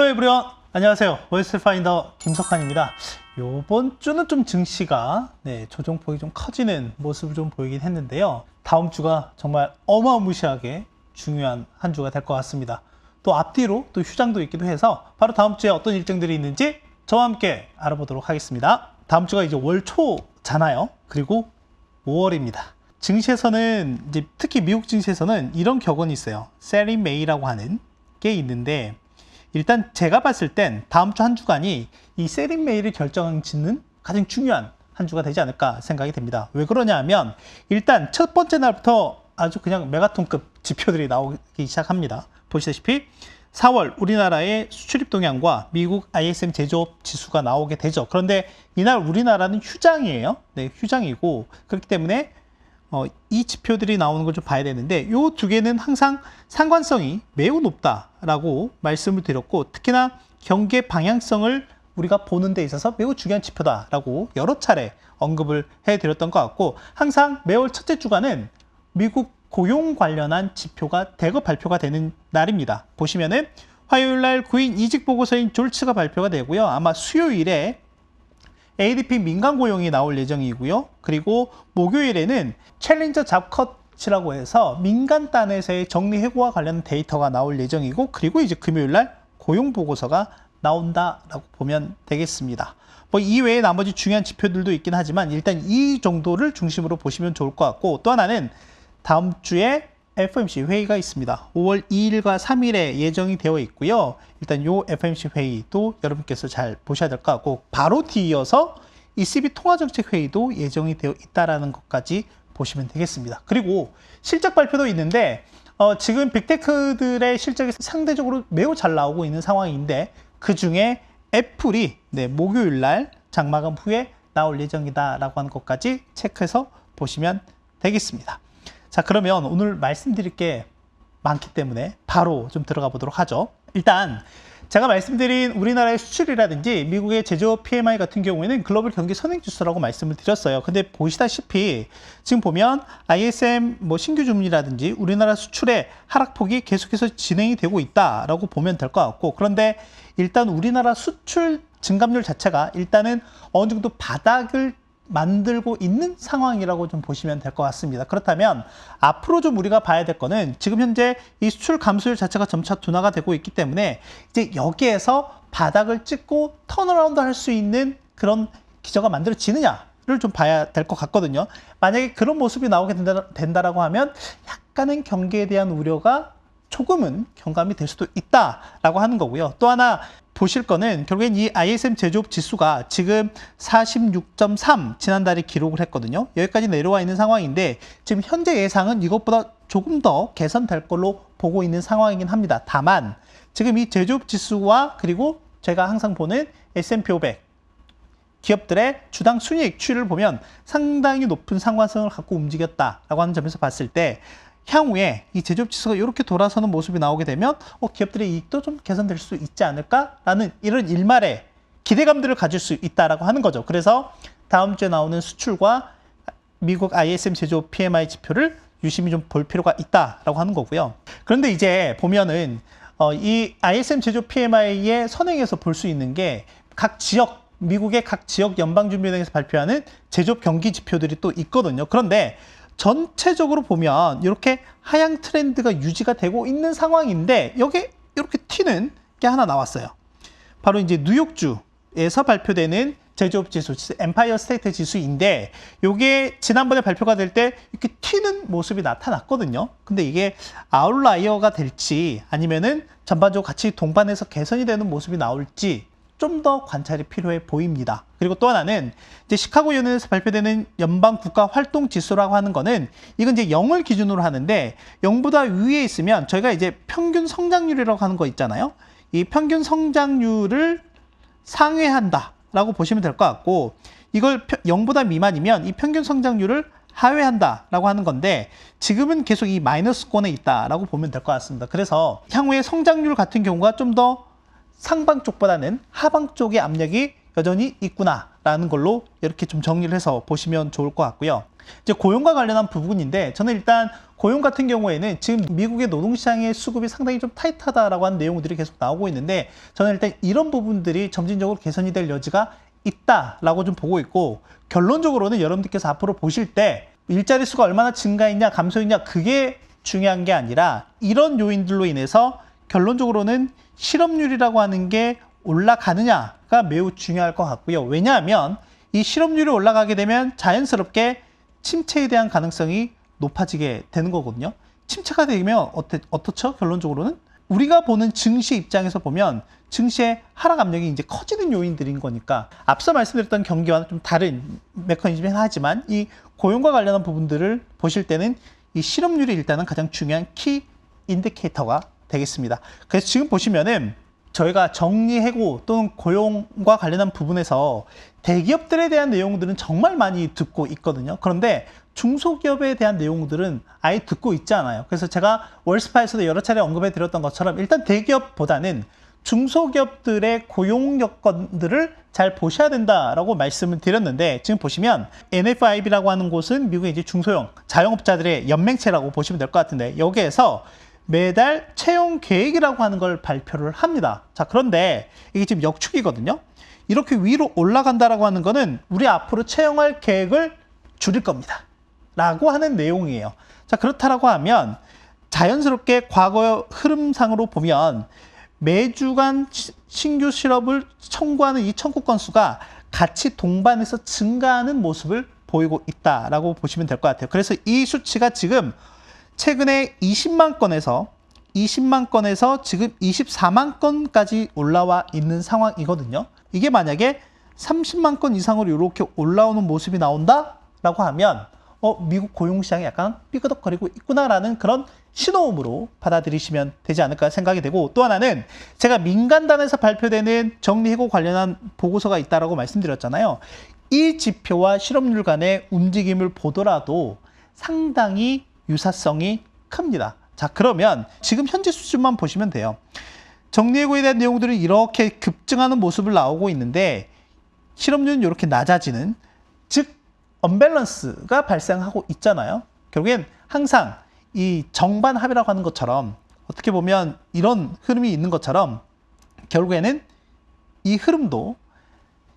헬로 에브리원, 안녕하세요. 웨스트 파인더 김석환입니다. 요번 주는 좀 증시가 조정폭이 좀 커지는 모습을 좀 보이긴 했는데요. 다음 주가 정말 어마무시하게 중요한 한 주가 될 것 같습니다. 또 앞뒤로 또 휴장도 있기도 해서 바로 다음 주에 어떤 일정들이 있는지 저와 함께 알아보도록 하겠습니다. 다음 주가 이제 월 초잖아요. 그리고 5월입니다. 증시에서는 이제 특히 미국 증시에서는 이런 격언이 있어요. 셀리 메이라고 하는 게 있는데, 일단 제가 봤을 땐 다음 주 한 주간이 이 셀링 메이를 결정짓는 가장 중요한 한 주가 되지 않을까 생각이 됩니다. 왜 그러냐 하면 일단 첫 번째 날부터 아주 그냥 메가톤급 지표들이 나오기 시작합니다. 보시다시피 4월 우리나라의 수출입 동향과 미국 ISM 제조업 지수가 나오게 되죠. 그런데 이날 우리나라는 휴장이에요. 휴장이고, 그렇기 때문에 이 지표들이 나오는 걸 좀 봐야 되는데, 이 두 개는 항상 상관성이 매우 높다라고 말씀을 드렸고, 특히나 경계 방향성을 우리가 보는 데 있어서 매우 중요한 지표다라고 여러 차례 언급을 해드렸던 것 같고, 항상 매월 첫째 주간은 미국 고용 관련한 지표가 대거 발표가 되는 날입니다. 보시면은 화요일 날 구인 이직 보고서인 졸츠가 발표가 되고요. 아마 수요일에 ADP 민간 고용이 나올 예정이고요. 그리고 목요일에는 챌린저 잡컷이라고 해서 민간 단에서의 정리 해고와 관련 데이터가 나올 예정이고, 그리고 이제 금요일 날 고용 보고서가 나온다라고 보면 되겠습니다. 뭐 이외에 나머지 중요한 지표들도 있긴 하지만 일단 이 정도를 중심으로 보시면 좋을 것 같고, 또 하나는 다음 주에 FOMC 회의가 있습니다. 5월 2일과 3일에 예정이 되어 있고요. 일단 이 FOMC 회의도 여러분께서 잘 보셔야 될 것 같고, 바로 뒤이어서 ECB 통화정책회의도 예정이 되어 있다는 것까지 보시면 되겠습니다. 그리고 실적 발표도 있는데 지금 빅테크들의 실적이 상대적으로 매우 잘 나오고 있는 상황인데, 그 중에 애플이 목요일 날 장마감 후에 나올 예정이다라고 하는 것까지 체크해서 보시면 되겠습니다. 자, 그러면 오늘 말씀드릴 게 많기 때문에 바로 좀 들어가 보도록 하죠. 일단 제가 말씀드린 우리나라의 수출이라든지 미국의 제조업 PMI 같은 경우에는 글로벌 경기 선행지수라고 말씀을 드렸어요. 근데 보시다시피 지금 보면 ISM 신규 주문이라든지 우리나라 수출의 하락폭이 계속해서 진행이 되고 있다라고 보면 될 것 같고, 그런데 일단 우리나라 수출 증감률 자체가 일단은 어느 정도 바닥을 만들고 있는 상황이라고 좀 보시면 될 것 같습니다. 그렇다면 앞으로 좀 우리가 봐야 될 거는, 지금 현재 이 수출 감소율 자체가 점차 둔화가 되고 있기 때문에 이제 여기에서 바닥을 찍고 턴어라운드 할 수 있는 그런 기저가 만들어지느냐를 좀 봐야 될 것 같거든요. 만약에 그런 모습이 나오게 된다라고 하면 약간은 경기에 대한 우려가 조금은 경감이 될 수도 있다라고 하는 거고요. 또 하나 보실 거는 결국엔 이 ISM 제조업 지수가 지금 46.3 지난달에 기록을 했거든요. 여기까지 내려와 있는 상황인데, 지금 현재 예상은 이것보다 조금 더 개선될 걸로 보고 있는 상황이긴 합니다. 다만 지금 이 제조업 지수와 그리고 제가 항상 보는 S&P 500 기업들의 주당 순이익 추이를 보면 상당히 높은 상관성을 갖고 움직였다라고 하는 점에서 봤을 때, 향후에 이 제조업 지수가 이렇게 돌아서는 모습이 나오게 되면 기업들의 이익도 좀 개선될 수 있지 않을까라는 이런 일말의 기대감들을 가질 수 있다라고 하는 거죠. 그래서 다음 주에 나오는 수출과 미국 ISM 제조업 PMI 지표를 유심히 좀 볼 필요가 있다라고 하는 거고요. 그런데 이제 보면은 이 ISM 제조업 PMI의 선행에서 볼 수 있는 게 각 지역, 미국의 각 지역 연방준비은행에서 발표하는 제조업 경기 지표들이 또 있거든요. 그런데 전체적으로 보면 이렇게 하향 트렌드가 유지가 되고 있는 상황인데, 여기 이렇게 튀는 게 하나 나왔어요. 바로 이제 뉴욕주에서 발표되는 제조업 지수, 엠파이어 스테이트 지수인데, 이게 지난번에 발표가 될 때 이렇게 튀는 모습이 나타났거든요. 근데 이게 아웃라이어가 될지 아니면은 전반적으로 같이 동반해서 개선이 되는 모습이 나올지 좀 더 관찰이 필요해 보입니다. 그리고 또 하나는 이제 시카고 연은에서 발표되는 연방 국가 활동 지수라고 하는 거는, 이건 이제 0을 기준으로 하는데 0보다 위에 있으면 저희가 이제 평균 성장률이라고 하는 거 있잖아요. 이 평균 성장률을 상회한다라고 보시면 될 것 같고, 이걸 0보다 미만이면 이 평균 성장률을 하회한다라고 하는 건데, 지금은 계속 이 마이너스권에 있다라고 보면 될 것 같습니다. 그래서 향후에 성장률 같은 경우가 좀 더 상방 쪽보다는 하방 쪽의 압력이 여전히 있구나라는 걸로 이렇게 좀 정리를 해서 보시면 좋을 것 같고요. 이제 고용과 관련한 부분인데 저는 일단 고용 같은 경우에는 지금 미국의 노동시장의 수급이 상당히 좀 타이트하다라고 하는 내용들이 계속 나오고 있는데 저는 일단 이런 부분들이 점진적으로 개선이 될 여지가 있다라고 좀 보고 있고 결론적으로는 여러분들께서 앞으로 보실 때 일자리 수가 얼마나 증가했냐 감소했냐 그게 중요한 게 아니라 이런 요인들로 인해서 결론적으로는 실업률이라고 하는 게 올라가느냐가 매우 중요할 것 같고요. 왜냐하면 이 실업률이 올라가게 되면 자연스럽게 침체에 대한 가능성이 높아지게 되는 거거든요. 침체가 되면 어떻죠? 결론적으로는 우리가 보는 증시 입장에서 보면 증시의 하락 압력이 이제 커지는 요인들인 거니까 앞서 말씀드렸던 경기와는 좀 다른 메커니즘이긴 하지만 이 고용과 관련한 부분들을 보실 때는 이 실업률이 일단은 가장 중요한 키 인디케이터가 되겠습니다. 그래서 지금 보시면은 저희가 정리해고 또는 고용과 관련한 부분에서 대기업들에 대한 내용들은 정말 많이 듣고 있거든요. 그런데 중소기업에 대한 내용들은 아예 듣고 있지 않아요. 그래서 제가 월스파에서도 여러 차례 언급해 드렸던 것처럼 일단 대기업보다는 중소기업들의 고용 여건들을 잘 보셔야 된다라고 말씀을 드렸는데 지금 보시면 NFIB라고 하는 곳은 미국의 이제 중소형 자영업자들의 연맹체라고 보시면 될 것 같은데 여기에서 매달 채용 계획이라고 하는 걸 발표를 합니다. 자, 그런데 이게 지금 역축이거든요. 이렇게 위로 올라간다라고 하는 거는 우리 앞으로 채용할 계획을 줄일 겁니다. 라고 하는 내용이에요. 자, 그렇다라고 하면 자연스럽게 과거의 흐름상으로 보면 매주간 신규 실업을 청구하는 이 청구 건수가 같이 동반해서 증가하는 모습을 보이고 있다라고 보시면 될 것 같아요. 그래서 이 수치가 지금 최근에 20만 건에서 지금 24만 건까지 올라와 있는 상황이거든요. 이게 만약에 30만 건 이상으로 이렇게 올라오는 모습이 나온다라고 하면 미국 고용시장이 약간 삐그덕거리고 있구나라는 그런 신호음으로 받아들이시면 되지 않을까 생각이 되고 또 하나는 제가 민간단에서 발표되는 정리해고 관련한 보고서가 있다라고 말씀드렸잖아요. 이 지표와 실업률 간의 움직임을 보더라도 상당히 유사성이 큽니다. 자, 그러면 지금 현재 수준만 보시면 돼요. 정리해고에 대한 내용들은 이렇게 급증하는 모습을 나오고 있는데 실업률은 이렇게 낮아지는 즉 언밸런스가 발생하고 있잖아요. 결국엔 항상 이 정반 합이라고 하는 것처럼 어떻게 보면 이런 흐름이 있는 것처럼 결국에는 이 흐름도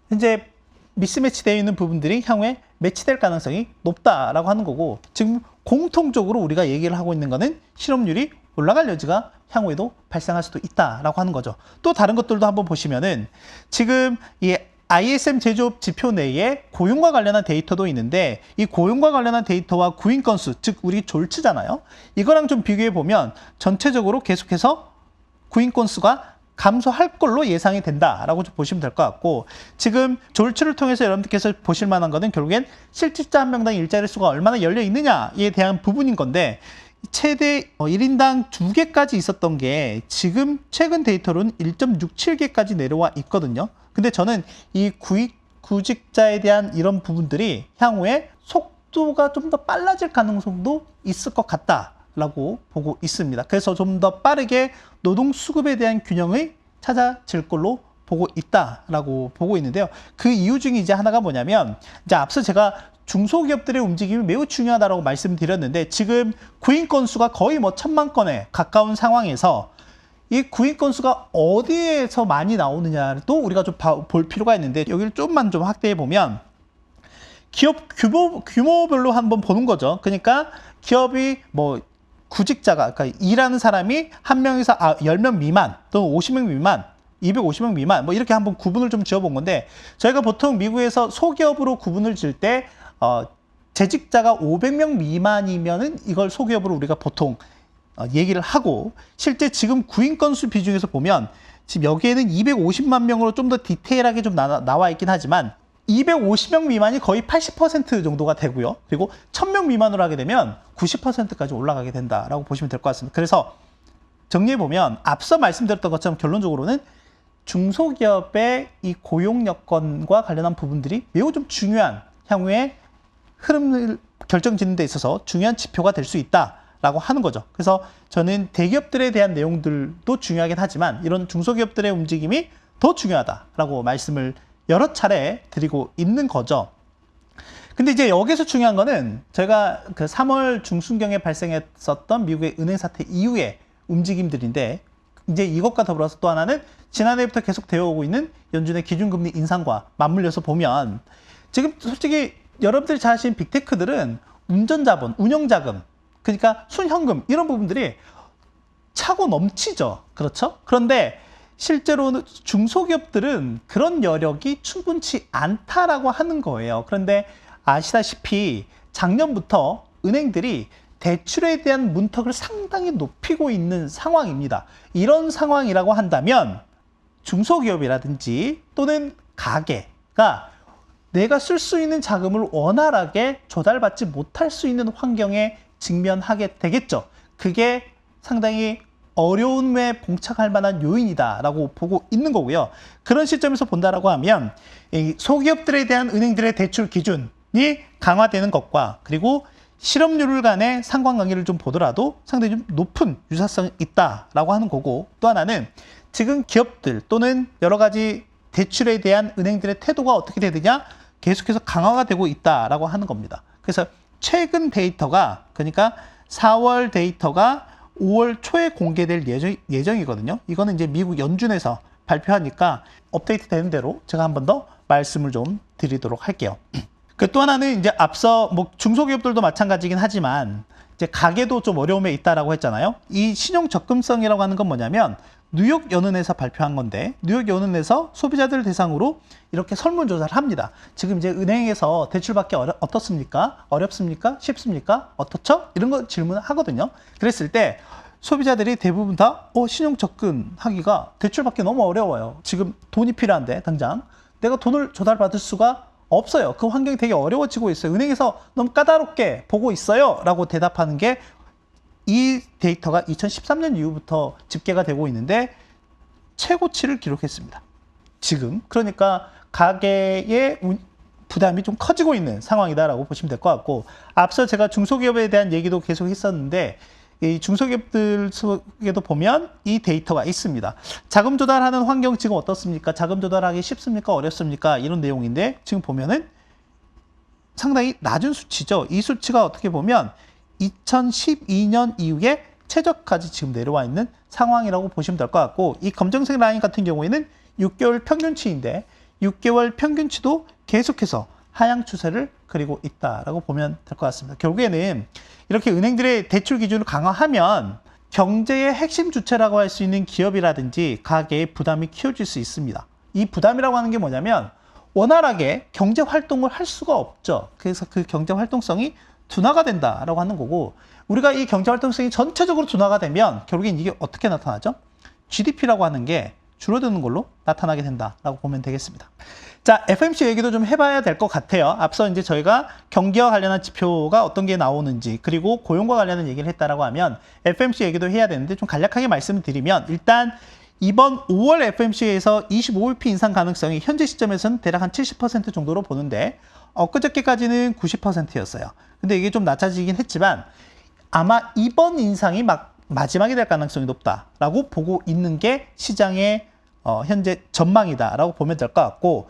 현재 미스매치 되어 있는 부분들이 향후에 매치될 가능성이 높다라고 하는 거고 지금 공통적으로 우리가 얘기를 하고 있는 거는 실업률이 올라갈 여지가 향후에도 발생할 수도 있다라고 하는 거죠. 또 다른 것들도 한번 보시면은 지금 이 ISM 제조업 지표 내에 고용과 관련한 데이터도 있는데 이 고용과 관련한 데이터와 구인 건수, 즉 우리 졸치잖아요. 이거랑 좀 비교해 보면 전체적으로 계속해서 구인 건수가 감소할 걸로 예상이 된다라고 좀 보시면 될 것 같고 지금 졸치를 통해서 여러분들께서 보실 만한 거는 결국엔 실직자 한 명당 일자리 수가 얼마나 열려 있느냐에 대한 부분인 건데 최대 1인당 2개까지 있었던 게 지금 최근 데이터로는 1.67개까지 내려와 있거든요. 근데 저는 이 구직자에 대한 이런 부분들이 향후에 속도가 좀 더 빨라질 가능성도 있을 것 같다라고 보고 있습니다. 그래서 좀 더 빠르게 노동 수급에 대한 균형이 찾아질 걸로 보고 있다라고 보고 있는데요. 그 이유 중에 이제 하나가 뭐냐면 이제 앞서 제가 중소기업들의 움직임이 매우 중요하다고 말씀드렸는데 지금 구인 건수가 거의 1,000만 건에 가까운 상황에서 이 구인 건수가 어디에서 많이 나오느냐를 또 우리가 좀 볼 필요가 있는데 여기를 좀만 좀 확대해 보면 기업 규모별로 한번 보는 거죠. 그러니까 기업이 뭐 구직자가 그러니까 일하는 사람이 한 명에서 10명 미만 또는 50명 미만 250명 미만 뭐 이렇게 한번 구분을 좀 지어본 건데 저희가 보통 미국에서 소기업으로 구분을 지을 때 재직자가 500명 미만이면은 이걸 소기업으로 우리가 보통 얘기를 하고 실제 지금 구인 건수 비중에서 보면 지금 여기에는 250만 명으로 좀 더 디테일하게 좀 나와 있긴 하지만 250명 미만이 거의 80% 정도가 되고요. 그리고 1000명 미만으로 하게 되면 90%까지 올라가게 된다라고 보시면 될 것 같습니다. 그래서 정리해보면 앞서 말씀드렸던 것처럼 결론적으로는 중소기업의 이 고용 여건과 관련한 부분들이 매우 좀 중요한 향후에 흐름을 결정짓는 데 있어서 중요한 지표가 될 수 있다라고 하는 거죠. 그래서 저는 대기업들에 대한 내용들도 중요하긴 하지만 이런 중소기업들의 움직임이 더 중요하다라고 말씀을 여러 차례 드리고 있는 거죠. 근데 이제 여기서 중요한 거는 제가 그 3월 중순경에 발생했었던 미국의 은행 사태 이후의 움직임들인데, 이제 이것과 더불어서 또 하나는 지난해부터 계속 되어 오고 있는 연준의 기준금리 인상과 맞물려서 보면, 지금 솔직히 여러분들이 잘 아시는 빅테크들은 운전자본, 운영자금, 그러니까 순현금 이런 부분들이 차고 넘치죠. 그렇죠? 그런데 실제로는 중소기업들은 그런 여력이 충분치 않다라고 하는 거예요. 그런데 아시다시피 작년부터 은행들이 대출에 대한 문턱을 상당히 높이고 있는 상황입니다. 이런 상황이라고 한다면 중소기업이라든지 또는 가게가 내가 쓸 수 있는 자금을 원활하게 조달받지 못할 수 있는 환경에 직면하게 되겠죠. 그게 상당히 어려움에 봉착할 만한 요인이다라고 보고 있는 거고요. 그런 시점에서 본다라고 하면 이 소기업들에 대한 은행들의 대출 기준이 강화되는 것과 그리고 실업률 간의 상관관계를 좀 보더라도 상당히 좀 높은 유사성이 있다라고 하는 거고, 또 하나는 지금 기업들 또는 여러 가지 대출에 대한 은행들의 태도가 어떻게 되느냐, 계속해서 강화가 되고 있다라고 하는 겁니다. 그래서 최근 데이터가, 그러니까 4월 데이터가 5월 초에 공개될 예정이거든요. 이거는 이제 미국 연준에서 발표하니까 업데이트 되는 대로 제가 한 번 더 말씀을 좀 드리도록 할게요. 그 또 하나는 이제 앞서 뭐 중소기업들도 마찬가지긴 하지만 이제 가게도 좀 어려움에 있다라고 했잖아요. 이 신용 접근성이라고 하는 건 뭐냐면 뉴욕 연은에서 발표한 건데, 뉴욕 연은에서 소비자들 대상으로 이렇게 설문조사를 합니다. 지금 이제 은행에서 대출받기 어떻습니까? 어렵습니까? 쉽습니까? 어떻죠? 이런 거 질문을 하거든요. 그랬을 때 소비자들이 대부분 다 신용 접근하기가, 대출받기 너무 어려워요. 지금 돈이 필요한데 당장 내가 돈을 조달받을 수가 없어요. 그 환경이 되게 어려워지고 있어요. 은행에서 너무 까다롭게 보고 있어요. 라고 대답하는 게, 이 데이터가 2013년 이후부터 집계가 되고 있는데 최고치를 기록했습니다. 지금 그러니까 가계의 부담이 좀 커지고 있는 상황이다라고 보시면 될 것 같고, 앞서 제가 중소기업에 대한 얘기도 계속 했었는데 이 중소기업들 속에도 보면 이 데이터가 있습니다. 자금 조달하는 환경 지금 어떻습니까? 자금 조달하기 쉽습니까? 어렵습니까? 이런 내용인데 지금 보면은 상당히 낮은 수치죠. 이 수치가 어떻게 보면 2012년 이후에 최저까지 지금 내려와 있는 상황이라고 보시면 될 것 같고, 이 검정색 라인 같은 경우에는 6개월 평균치인데 6개월 평균치도 계속해서 하향 추세를 그리고 있다라고 보면 될 것 같습니다. 결국에는 이렇게 은행들의 대출 기준을 강화하면 경제의 핵심 주체라고 할 수 있는 기업이라든지 가계의 부담이 키워질 수 있습니다. 이 부담이라고 하는 게 뭐냐면 원활하게 경제 활동을 할 수가 없죠. 그래서 그 경제 활동성이 둔화가 된다라고 하는 거고, 우리가 이 경제 활동성이 전체적으로 둔화가 되면 결국엔 이게 어떻게 나타나죠? GDP라고 하는 게 줄어드는 걸로 나타나게 된다라고 보면 되겠습니다. 자, FOMC 얘기도 좀 해봐야 될 것 같아요. 앞서 이제 저희가 경기와 관련한 지표가 어떤 게 나오는지, 그리고 고용과 관련한 얘기를 했다라고 하면 FOMC 얘기도 해야 되는데, 좀 간략하게 말씀을 드리면 일단 이번 5월 FOMC에서 25bp 인상 가능성이 현재 시점에서는 대략 한 70% 정도로 보는데, 엊그저께까지는 90%였어요. 근데 이게 좀 낮아지긴 했지만 아마 이번 인상이 마지막이 될 가능성이 높다라고 보고 있는 게 시장의 현재 전망이다라고 보면 될 것 같고,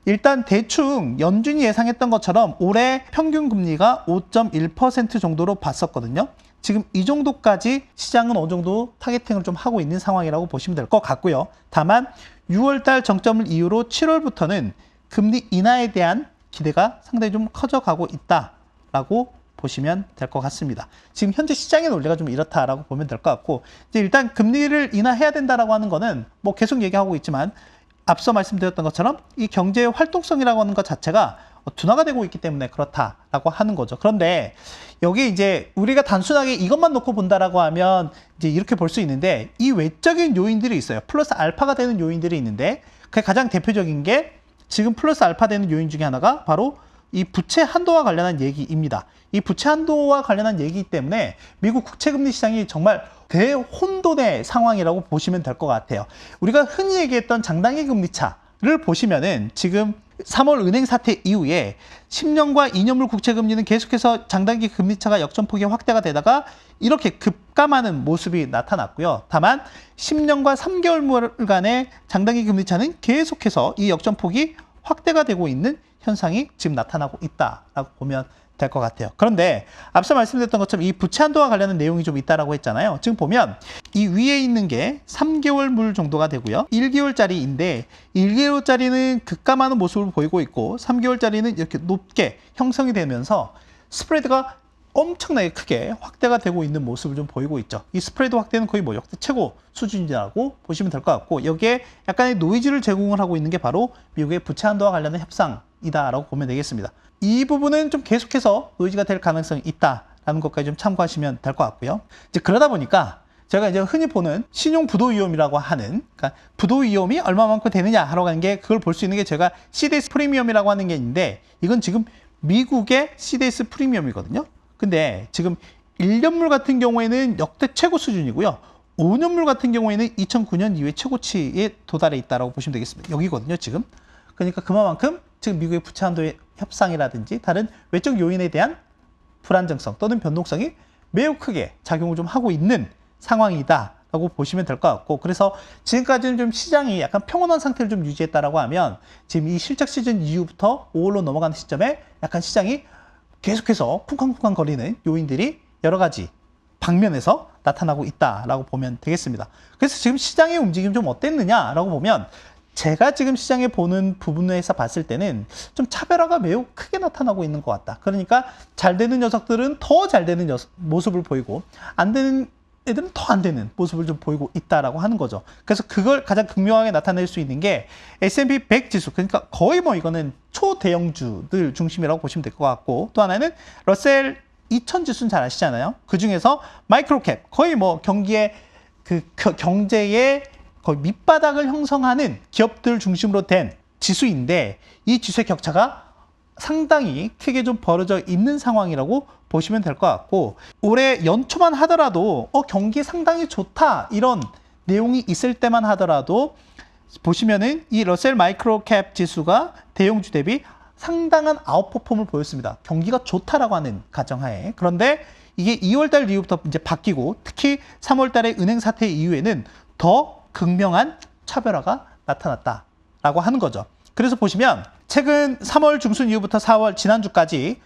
일단 대충 연준이 예상했던 것처럼 올해 평균 금리가 5.1% 정도로 봤었거든요. 지금 이 정도까지 시장은 어느 정도 타겟팅을 좀 하고 있는 상황이라고 보시면 될 것 같고요. 다만 6월달 정점을 이후로 7월부터는 금리 인하에 대한 기대가 상당히 좀 커져가고 있다라고 보시면 될 것 같습니다. 지금 현재 시장의 논리가 좀 이렇다라고 보면 될 것 같고, 이제 일단 금리를 인하해야 된다라고 하는 거는 뭐 계속 얘기하고 있지만 앞서 말씀드렸던 것처럼 이 경제의 활동성이라고 하는 것 자체가 둔화가 되고 있기 때문에 그렇다라고 하는 거죠. 그런데 여기 이제 우리가 단순하게 이것만 놓고 본다라고 하면 이제 이렇게 볼 수 있는데, 이 외적인 요인들이 있어요. 플러스 알파가 되는 요인들이 있는데, 그 가장 대표적인 게 지금 플러스 알파 되는 요인 중에 하나가 바로 이 부채 한도와 관련한 얘기입니다. 이 부채 한도와 관련한 얘기이기 때문에 미국 국채금리 시장이 정말 대혼돈의 상황이라고 보시면 될 것 같아요. 우리가 흔히 얘기했던 장단기 금리차를 보시면은 지금 3월 은행 사태 이후에 10년과 2년물 국채금리는 계속해서 장단기 금리차가 역전폭이 확대가 되다가 이렇게 급감하는 모습이 나타났고요. 다만 10년과 3개월간의 장단기 금리차는 계속해서 이 역전폭이 확대가 되고 있는 현상이 지금 나타나고 있다라고 보면 될 것 같아요. 그런데 앞서 말씀드렸던 것처럼 이 부채 한도와 관련된 내용이 좀 있다라고 했잖아요. 지금 보면 이 위에 있는 게 3개월 물 정도가 되고요. 1개월짜리인데 1개월짜리는 급감하는 모습을 보이고 있고 3개월짜리는 이렇게 높게 형성이 되면서 스프레드가 엄청나게 크게 확대가 되고 있는 모습을 좀 보이고 있죠. 이 스프레드 확대는 거의 뭐 역대 최고 수준이라고 보시면 될 것 같고, 여기에 약간의 노이즈를 제공을 하고 있는 게 바로 미국의 부채 한도와 관련된 협상이다라고 보면 되겠습니다. 이 부분은 좀 계속해서 노이즈가 될 가능성이 있다라는 것까지 좀 참고하시면 될 것 같고요. 이제 그러다 보니까 제가 이제 흔히 보는 신용 부도 위험이라고 하는, 그러니까 부도 위험이 얼마만큼 되느냐 하러 가는 게, 그걸 볼 수 있는 게 제가 CDS 프리미엄이라고 하는 게 있는데, 이건 지금 미국의 CDS 프리미엄이거든요. 근데 지금 1년물 같은 경우에는 역대 최고 수준이고요. 5년물 같은 경우에는 2009년 이후에 최고치에 도달해 있다고 보시면 되겠습니다. 여기거든요, 지금. 그러니까 그만큼 지금 미국의 부채 한도의 협상이라든지 다른 외적 요인에 대한 불안정성 또는 변동성이 매우 크게 작용을 좀 하고 있는 상황이다라고 보시면 될 것 같고, 그래서 지금까지는 좀 시장이 약간 평온한 상태를 좀 유지했다라고 하면, 지금 이 실적 시즌 이후부터 5월로 넘어가는 시점에 약간 시장이 계속해서 쿵쾅쿵쾅 거리는 요인들이 여러 가지 방면에서 나타나고 있다라고 보면 되겠습니다. 그래서 지금 시장의 움직임 좀 어땠느냐라고 보면, 제가 지금 시장에 보는 부분에서 봤을 때는 좀 차별화가 매우 크게 나타나고 있는 것 같다. 그러니까 잘 되는 녀석들은 더 잘 되는 모습을 보이고, 안 되는 애들은 더 안 되는 모습을 좀 보이고 있다라고 하는 거죠. 그래서 그걸 가장 극명하게 나타낼 수 있는 게 S&P 100 지수, 그러니까 거의 뭐 이거는 초대형주들 중심이라고 보시면 될 것 같고, 또 하나는 러셀 2000 지수는 잘 아시잖아요. 그 중에서 마이크로캡, 거의 뭐 경제의 거의 밑바닥을 형성하는 기업들 중심으로 된 지수인데, 이 지수의 격차가 상당히 크게 좀 벌어져 있는 상황이라고 보시면 될 것 같고, 올해 연초만 하더라도 경기 상당히 좋다 이런 내용이 있을 때만 하더라도 보시면은 이 러셀 마이크로캡 지수가 대형주 대비 상당한 아웃퍼폼을 보였습니다. 경기가 좋다라고 하는 가정하에. 그런데 이게 2월달 이후부터 이제 바뀌고, 특히 3월달의 은행 사태 이후에는 더 극명한 차별화가 나타났다라고 하는 거죠. 그래서 보시면 최근 3월 중순 이후부터 4월 지난주까지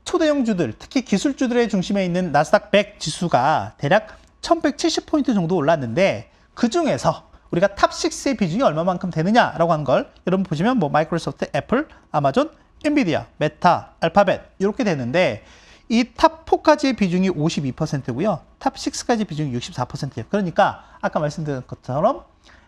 초대형주들, 특히 기술주들의 중심에 있는 나스닥 100 지수가 대략 1170포인트 정도 올랐는데, 그 중에서 우리가 탑6의 비중이 얼마만큼 되느냐라고 하는 걸 여러분 보시면 뭐 마이크로소프트, 애플, 아마존, 엔비디아, 메타, 알파벳 이렇게 되는데, 이 탑4까지의 비중이 52%고요. 탑6까지 비중이 64%예요. 그러니까 아까 말씀드린 것처럼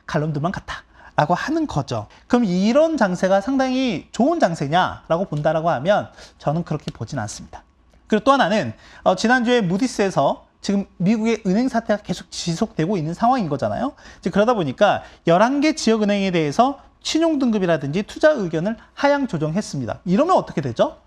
갈럼들만 같다 라고 하는 거죠. 그럼 이런 장세가 상당히 좋은 장세냐라고 본다라고 하면 저는 그렇게 보진 않습니다. 그리고 또 하나는 지난주에 무디스에서 지금 미국의 은행 사태가 계속 지속되고 있는 상황인 거잖아요. 이제 그러다 보니까 11개 지역은행에 대해서 신용등급이라든지 투자 의견을 하향 조정했습니다. 이러면 어떻게 되죠?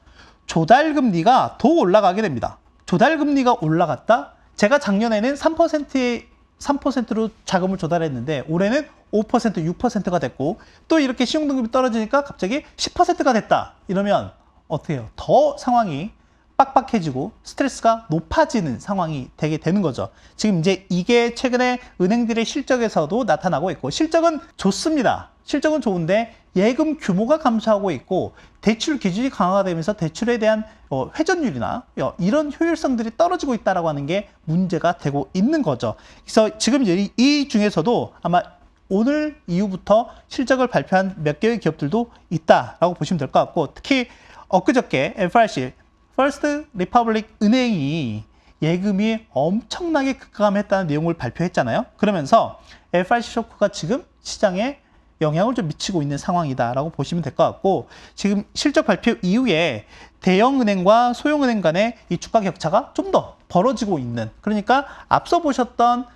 조달금리가 더 올라가게 됩니다. 조달금리가 올라갔다? 제가 작년에는 3%로 자금을 조달했는데 올해는 5%, 6%가 됐고, 또 이렇게 신용등급이 떨어지니까 갑자기 10%가 됐다. 이러면 어떻게 해요? 더 상황이 빡빡해지고 스트레스가 높아지는 상황이 되게 되는 거죠. 지금 이제 이게 최근에 은행들의 실적에서도 나타나고 있고, 실적은 좋습니다. 실적은 좋은데 예금 규모가 감소하고 있고, 대출 기준이 강화가 되면서 대출에 대한 회전율이나 이런 효율성들이 떨어지고 있다라고 하는 게 문제가 되고 있는 거죠. 그래서 지금 이 중에서도 아마 오늘 이후부터 실적을 발표한 몇 개의 기업들도 있다라고 보시면 될 것 같고, 특히 엊그저께 FRC, 퍼스트 리퍼블릭 은행이 예금이 엄청나게 급감했다는 내용을 발표했잖아요. 그러면서 FRC 쇼크가 지금 시장에 영향을 좀 미치고 있는 상황이다라고 보시면 될 것 같고, 지금 실적 발표 이후에 대형은행과 소형은행 간의 이 주가 격차가 좀 더 벌어지고 있는, 그러니까 앞서 보셨던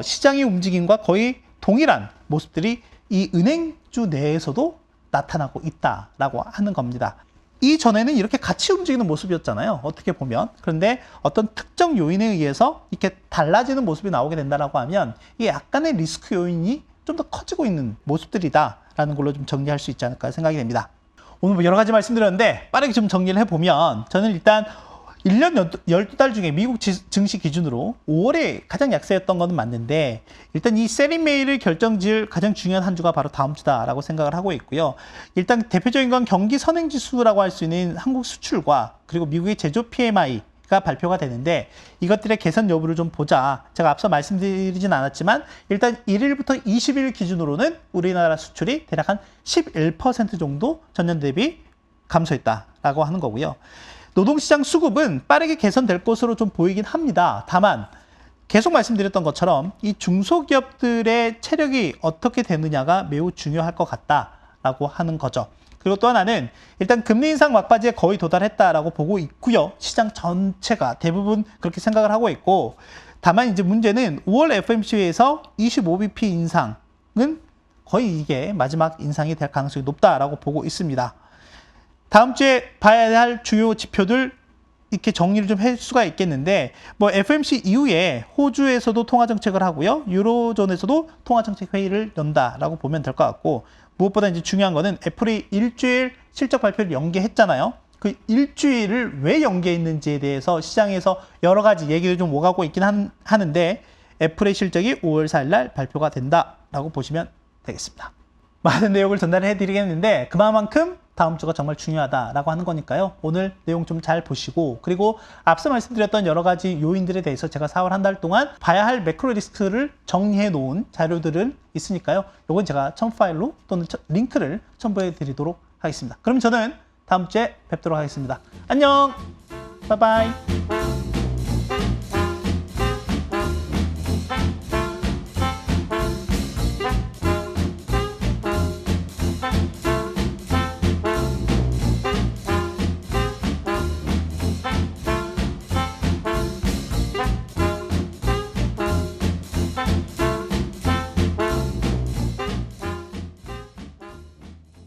시장의 움직임과 거의 동일한 모습들이 이 은행주 내에서도 나타나고 있다라고 하는 겁니다. 이전에는 이렇게 같이 움직이는 모습이었잖아요, 어떻게 보면. 그런데 어떤 특정 요인에 의해서 이렇게 달라지는 모습이 나오게 된다라고 하면 이게 약간의 리스크 요인이 좀 더 커지고 있는 모습들이다라는 걸로 좀 정리할 수 있지 않을까 생각이 됩니다. 오늘 뭐 여러 가지 말씀드렸는데 빠르게 좀 정리를 해보면, 저는 일단 1년 12달 중에 미국 증시 기준으로 5월에 가장 약세였던 것은 맞는데 일단 이 세리메이를 결정지을 가장 중요한 한 주가 바로 다음 주다라고 생각을 하고 있고요. 일단 대표적인 건 경기 선행지수라고 할 수 있는 한국 수출과 그리고 미국의 제조 PMI가 발표가 되는데 이것들의 개선 여부를 좀 보자. 제가 앞서 말씀드리진 않았지만 일단 1일부터 20일 기준으로는 우리나라 수출이 대략 한 11% 정도 전년 대비 감소했다라고 하는 거고요. 노동시장 수급은 빠르게 개선될 것으로 좀 보이긴 합니다. 다만 계속 말씀드렸던 것처럼 이 중소기업들의 체력이 어떻게 되느냐가 매우 중요할 것 같다라고 하는 거죠. 그리고 또 하나는 일단 금리 인상 막바지에 거의 도달했다라고 보고 있고요. 시장 전체가 대부분 그렇게 생각을 하고 있고 다만 이제 문제는 5월 FOMC에서 25bp 인상은 거의 이게 마지막 인상이 될 가능성이 높다라고 보고 있습니다. 다음 주에 봐야 할 주요 지표들 이렇게 정리를 좀 할 수가 있겠는데 뭐 FOMC 이후에 호주에서도 통화 정책을 하고요. 유로존에서도 통화 정책 회의를 연다라고 보면 될 것 같고 무엇보다 이제 중요한 거는 애플이 일주일 실적 발표를 연기했잖아요. 그 일주일을 왜 연기했는지에 대해서 시장에서 여러 가지 얘기를 좀 오가고 있긴 하는데 애플의 실적이 5월 4일 날 발표가 된다라고 보시면 되겠습니다. 많은 내용을 전달해 드리겠는데 그만큼 다음 주가 정말 중요하다라고 하는 거니까요. 오늘 내용 좀 잘 보시고 그리고 앞서 말씀드렸던 여러 가지 요인들에 대해서 제가 4월 한 달 동안 봐야 할 매크로 리스크를 정리해 놓은 자료들은 있으니까요. 요건 제가 첨부 파일로 또는 링크를 첨부해 드리도록 하겠습니다. 그럼 저는 다음 주에 뵙도록 하겠습니다. 안녕! 바이바이!